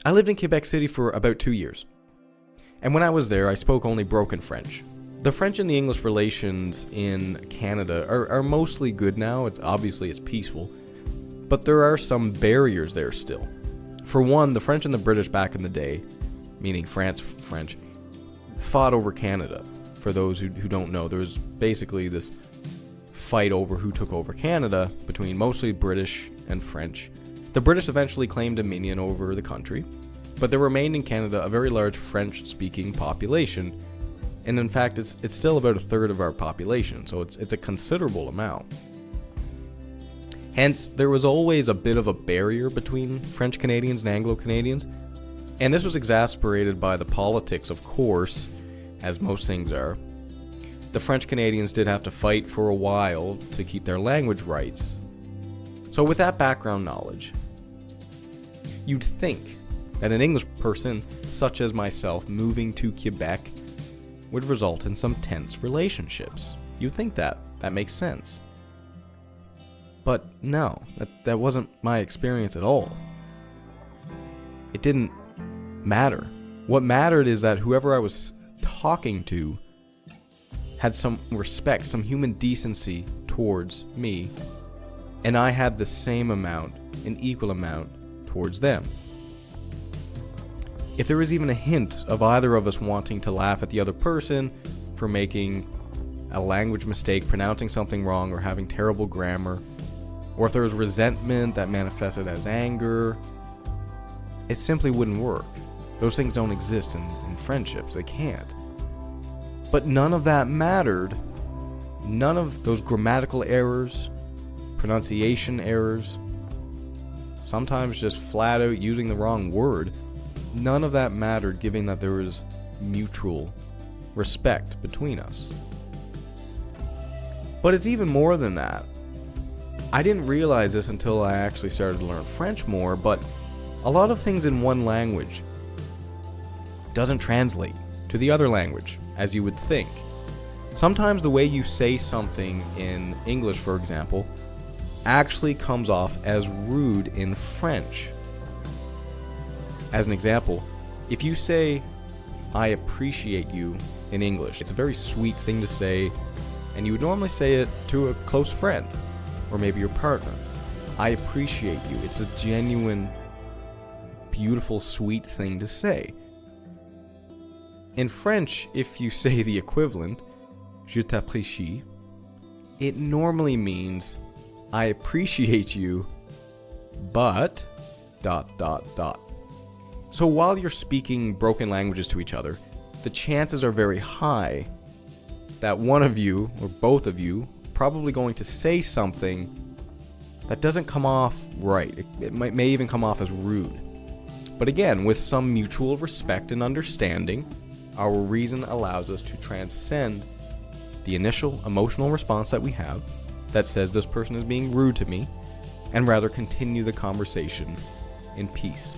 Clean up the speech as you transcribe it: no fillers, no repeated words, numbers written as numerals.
I lived in Quebec City for about 2 years. And when I was there, I spoke only broken French. The French and the English relations in Canada are mostly good now. It's peaceful. But there are some barriers there still. For one, the French and the British back in the day, meaning French, fought over Canada. For those who don't know, there was basically this fight over who took over Canada between mostly British and French. The British eventually claimed dominion over the country, but there remained in Canada a very large French-speaking population, and in fact, it's still about a third of our population, so it's a considerable amount. Hence, there was always a bit of a barrier between French Canadians and Anglo Canadians, and this was exacerbated by the politics, of course, as most things are. The French Canadians did have to fight for a while to keep their language rights. So with that background knowledge, you'd think that an English person, such as myself, moving to Quebec would result in some tense relationships. You'd think that. That makes sense. But no, that wasn't my experience at all. It didn't matter. What mattered is that whoever I was talking to had some respect, some human decency towards me, and I had the same amount, an equal amount, towards them. If there was even a hint of either of us wanting to laugh at the other person for making a language mistake, pronouncing something wrong, or having terrible grammar, or if there was resentment that manifested as anger, it simply wouldn't work. Those things don't exist in friendships. They can't. But none of that mattered. None of those grammatical errors, pronunciation errors, sometimes just flat out using the wrong word, none of that mattered, given that there was mutual respect between us. But it's even more than that. I didn't realize this until I actually started to learn French more, but a lot of things in one language doesn't translate to the other language, as you would think. Sometimes the way you say something in English, for example, actually comes off as rude in French. As an example, if you say, "I appreciate you" in English, it's a very sweet thing to say, and you would normally say it to a close friend, or maybe your partner. "I appreciate you." It's a genuine, beautiful, sweet thing to say. In French, if you say the equivalent, "Je t'apprécie," it normally means, "I appreciate you, but... So while you're speaking broken languages to each other, the chances are very high that one of you, or both of you, probably going to say something that doesn't come off right. It may even come off as rude. But again, with some mutual respect and understanding, our reason allows us to transcend the initial emotional response that we have that says this person is being rude to me, and rather continue the conversation in peace.